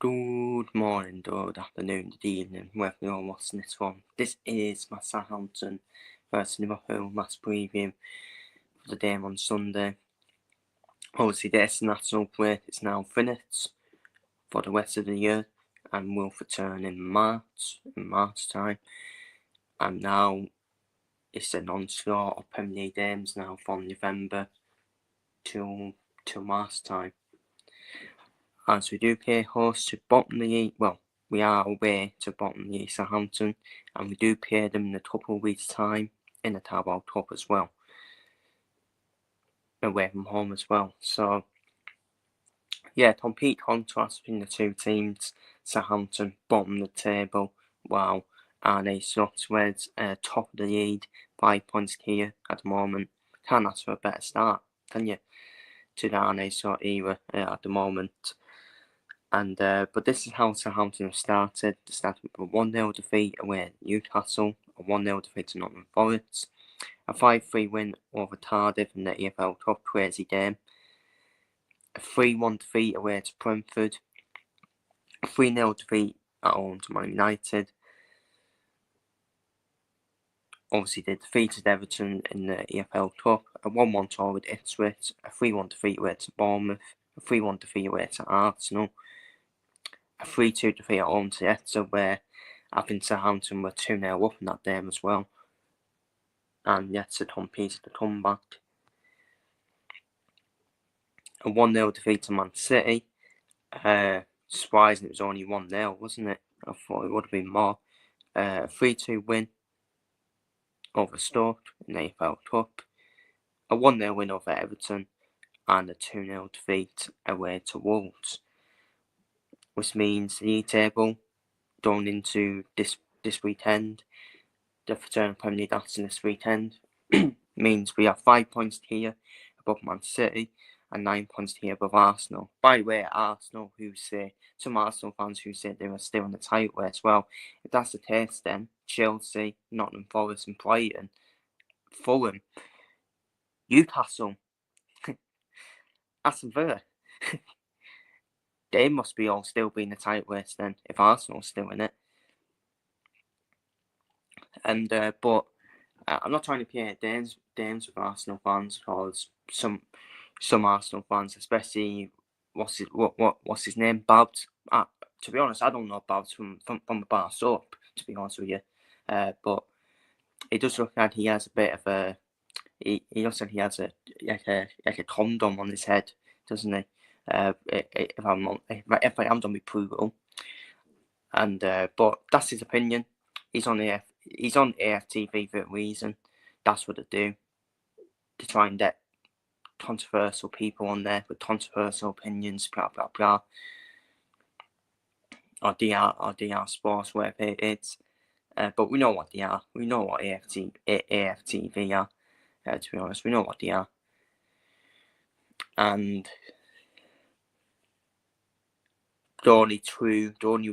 Good morning, good afternoon, good evening, wherever you're watching this from. This is my Southampton versus Liverpool match preview for the game on Sunday. Obviously, the international break is now finished for the rest of the year and will return in March time. And now it's an onslaught of Premier League games now from November till March time. As we do play host to Botany, we are away to Botany Southampton, and we do play them in a couple of weeks' time in the Carabao Cup as well, away from home as well. So, yeah, complete contrast between the two teams. Southampton bottom of the table, while Arne Slot's top of the league, 5 points here at the moment. Can't ask for a better start, can you, to the Arne Slot era at the moment. And but this is how Southampton have started. They started with a 1-0 defeat away at Newcastle, a 1-0 defeat to Nottingham Forest, a 5-3 win over Cardiff in the EFL Cup, crazy game, a 3-1 defeat away to Brentford, a 3-0 defeat at home to Man United. Obviously, they defeated Everton in the EFL Cup, a 1-1 draw with Ipswich, a 3-1 defeat away to Bournemouth, a 3-1 defeat away to Arsenal, a 3-2 defeat at home to Leicester, where I think Southampton were 2-0 up in that game as well. And Leicester competed the comeback. A 1-0 defeat to Man City. Surprising it was only 1-0, wasn't it? I thought it would have been more. A 3-2 win over Stoke in the AFL Cup. A 1-0 win over Everton. And a 2-0 defeat away to Wolves. Which means the league table going into this weekend, the return of Premier League action this weekend, means we have 5 points here above Man City and 9 points here above Arsenal. By the way, Arsenal, some Arsenal fans who say they were still in the title race. Well, if that's the case, then Chelsea, Nottingham Forest, and Brighton, Fulham, Newcastle, Aston Villa, they must be all still be in the title race then, if Arsenal's still in it. And but I'm not trying to play games with Arsenal fans, because some Arsenal fans, especially what's his name, Babs. To be honest, I don't know Babs from the bar up, to be honest with you. But it does look like he has a bit of a. He looks like he has a condom on his head, doesn't he? If I am done with Poogle. And but that's his opinion. He's on AFTV for a reason. That's what they do. To try and get controversial people on there with controversial opinions, blah blah blah. Or DR Sports, whatever it is. But we know what they are. We know what AFTV are. To be honest, we know what they are. And the only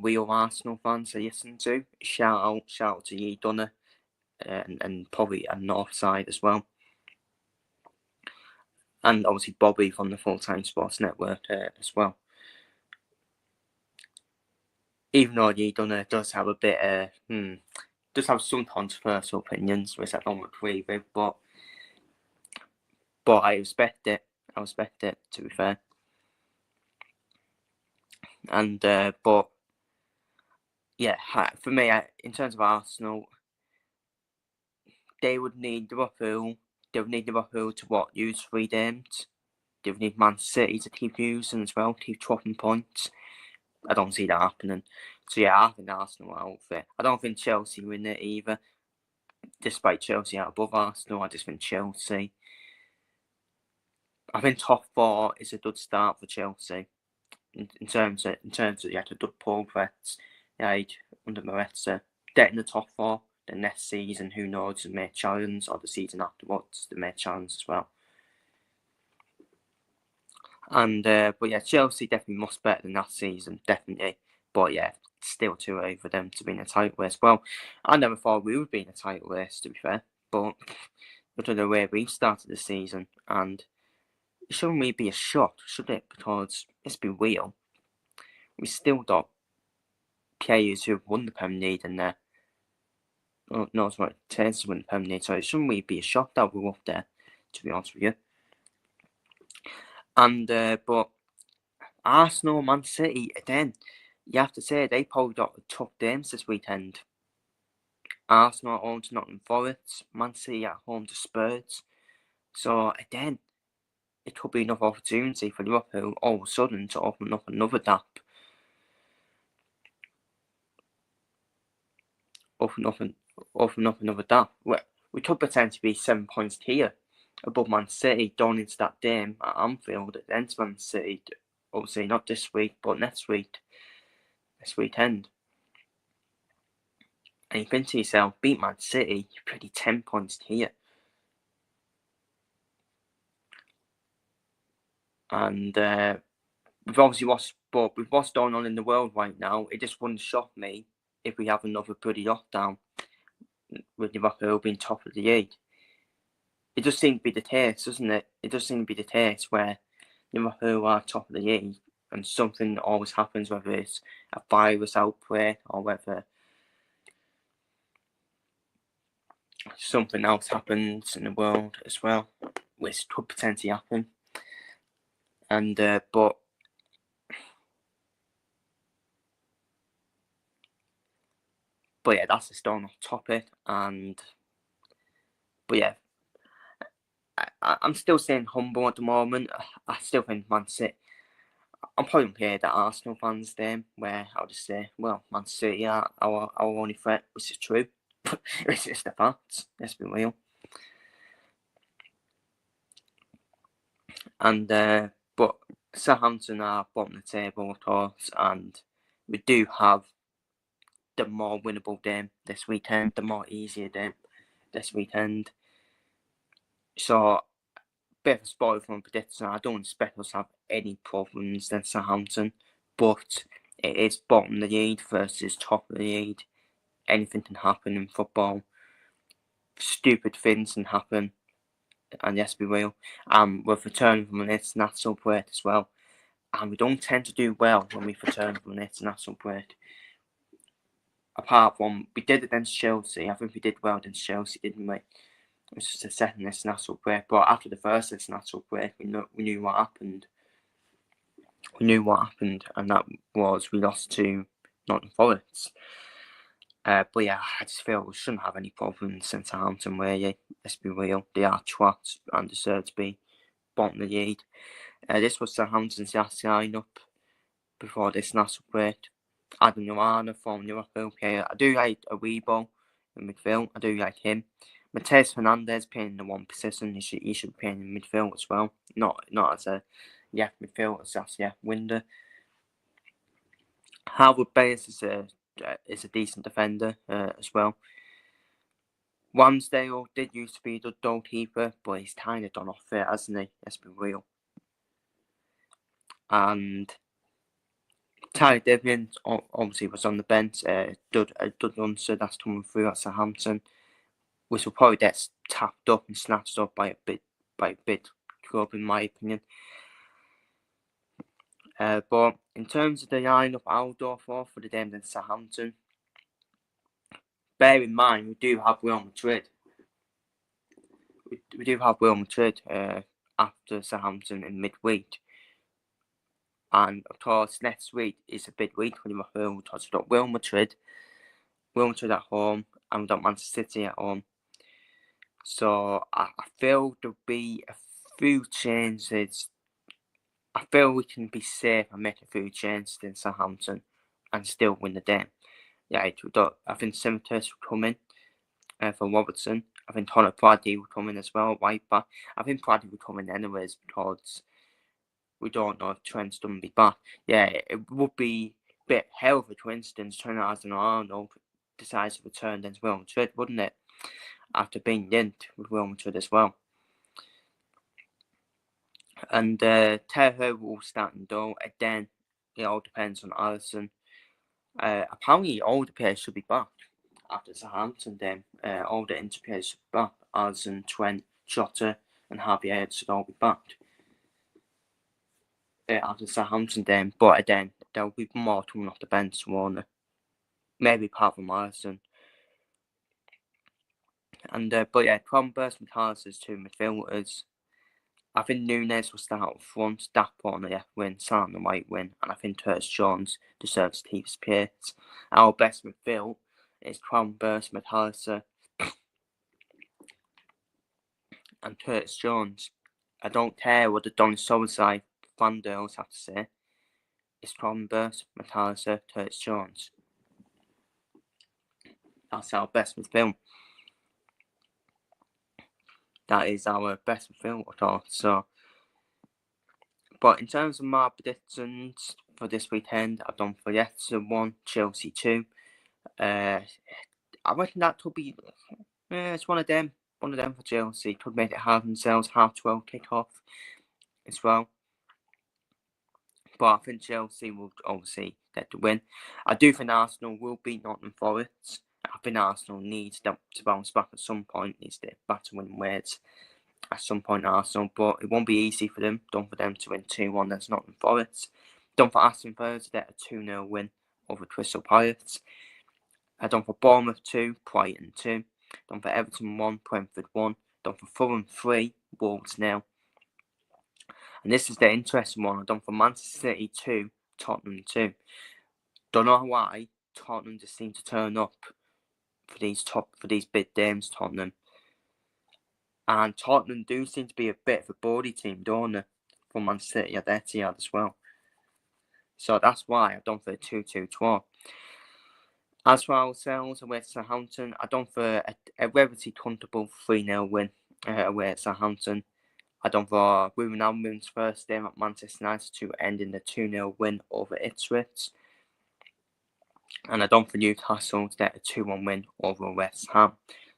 real Arsenal fans I listen to. Shout out to you, Dunner, and probably a Northside as well. And obviously Bobby from the Full Time Sports Network as well. Even though Ye Dunner does have a bit does have some controversial opinions, which I don't agree with, but I respect it. To be fair. And but yeah, for me, in terms of Arsenal, they would need Liverpool. They would need Liverpool to use 3 games. They would need Man City to keep using as well, keep dropping points. I don't see that happening. So yeah, I think Arsenal are out there. I don't think Chelsea win it either. Despite Chelsea are above Arsenal, I just think Chelsea. I think top 4 is a good start for Chelsea. In terms of the good progress, under Maresca, getting the top 4. The next season, who knows, the may challenge, or the season afterwards, the may challenge as well. And but yeah, Chelsea definitely much better than that season, definitely. But yeah, still too early for them to be in a title race. Well, I never thought we would be in a title race, to be fair. But look at the way we started the season, and it shouldn't really be a shock, should it? Because let's be real, we still got players who have won the Premier League and they're knows what it takes to win the Premier League, so it shouldn't really be a shock that we're up there, to be honest with you. And but Arsenal, Man City, again, you have to say they probably got tough games this weekend. Arsenal at home to Nottingham Forest, Man City at home to Spurs. So again, it could be another opportunity for Liverpool all of a sudden to open up another gap. Open up another gap. We could potentially be 7 points here above Man City going into that game at Anfield against Man City. Obviously not this week, but next weekend. And you think to yourself, beat Man City, you're pretty 10 points here. And we've obviously watched, but with what's going on in the world right now, it just wouldn't shock me if we have another bloody lockdown with Liverpool being top of the league. It does seem to be the case, doesn't it? It does seem to be the case where Liverpool are top of the league and something always happens, whether it's a virus outbreak or whether something else happens in the world as well, which could potentially happen. And but yeah, that's a stone off topic. And but yeah, I'm still staying humble at the moment. I still think Man City. I'm probably compared to Arsenal fans then, where I'll just say, well, Man City are our only threat, which is true. It's just the facts. Let's be real. And but Southampton are bottom of the table, of course, and we do have the more winnable game this weekend, the more easier game this weekend. So, bit of a spoiler from predictor. I don't expect us to have any problems against Southampton, but it is bottom of the league versus top of the league. Anything can happen in football. Stupid things can happen, and yes, we will. We're returning from an international break as well, and we don't tend to do well when we return from an international break. Apart from we did against Chelsea, I think we did well against Chelsea, didn't we? It was just a second international break, but after the first international break, we knew what happened. We knew what happened, and that was we lost to Nottingham Forest. But yeah, I just feel we shouldn't have any problems since Southampton, really. Let's be real, they are twats and deserve to be bottom of the league. This was Southampton's last line-up before this national break. Adam Lallana from Liverpool player. I do like Aribo in midfield. I do like him. Mateus Fernandes playing in the one position. He should be playing in midfield as well. Not as a midfield, as a winger. Harvard Bayes is a decent defender as well. Ramsdale did used to be the goalkeeper, but he's kind of done off it, hasn't he? Let's be real. And Tyler Devian obviously was on the bench. Dud Unser, that's coming through at Southampton, which will probably get tapped up and snatched up by a big club, in my opinion. But in terms of the lineup, I'll go for the game against Southampton. Bear in mind, we do have Real Madrid. We do have Real Madrid after Southampton in midweek. And of course, next week is a big week for Liverpool because we've got Real Madrid at home, and we've got Manchester City at home. So I feel there'll be a few changes. I feel we can be safe and make a few changes in Southampton and still win the game. Yeah, I think Simitis will come in for Robertson. I think Connor Praddy will come in as well, right back. I think Praddy will come in anyways because we don't know if Trent's going to be back. Yeah, it would be a bit hell of a coincidence Trent Alexander-Arnold decides to return against Real Madrid, wouldn't it? After being linked with Real Madrid as well. And Terho will start in goal. Again, it all depends on Alisson. Apparently, all the players should be back after Southampton then. All the Inter players should be back. Alisson, Trent, Jota, and Javier should all be back after Southampton then. But again, there'll be more coming off the bench, won't there? Maybe apart from Morrison. And but yeah, Cronberg, McAllister's two midfielders. I think Nunes will start up front, Dapo on the left wing, Sam on the right wing, and I think Curtis Jones deserves to keep his place. Our best midfield is Cronberg, McAllister, and Curtis Jones. I don't care what the Donny Solskjaer fan girls have to say. It's Cronberg, McAllister, Curtis Jones. That's our best midfield. That is our best midfield at all. So, but in terms of my predictions for this weekend, I've done for Leicester 1, Chelsea 2. I reckon that could be. It's one of them. One of them for Chelsea. Could make it hard themselves. 12:30 kick-off as well. But I think Chelsea will obviously get the win. I do think Arsenal will beat Nottingham Forest. I think Arsenal needs to bounce back at some point. Needs to back to win ways at some point, Arsenal. But it won't be easy for them. Don't for them to win 2-1 against Nottingham Forest. Don't for Aston Villa to get a 2-0 win over Crystal Palace. I done for Bournemouth 2, Brighton 2. Done for Everton 1, Brentford 1. Done for Fulham 3, Wolves 0. And this is the interesting one. I've done for Manchester City 2, Tottenham 2. Don't know why Tottenham just seem to turn up for these big games, Tottenham. And Tottenham do seem to be a bit of a body team, don't they? For Manchester City at Etihad as well. So that's why I've done for a 2-2 draw. As for ourselves, away at Southampton, I've done for a relatively comfortable 3-0 win away at Southampton. I done for Ruben Amorim's first game at Manchester United to end in the 2-0 win over Ipswich. And I done for Newcastle to get a 2-1 win over West Ham.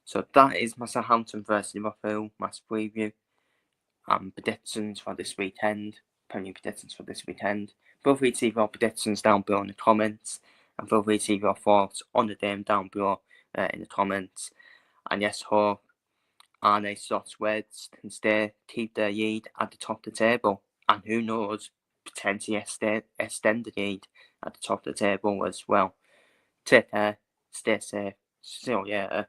So that is my Southampton versus Liverpool match preview and predictions for this weekend. Premier predictions for this weekend. Feel free to leave your predictions down below in the comments. And feel free to leave your thoughts on the game down below in the comments. And yes, hope Arne Slott's Reds can keep their lead at the top of the table. And who knows, potentially extend the lead at the top of the table as well. Take care, stay safe, see you later.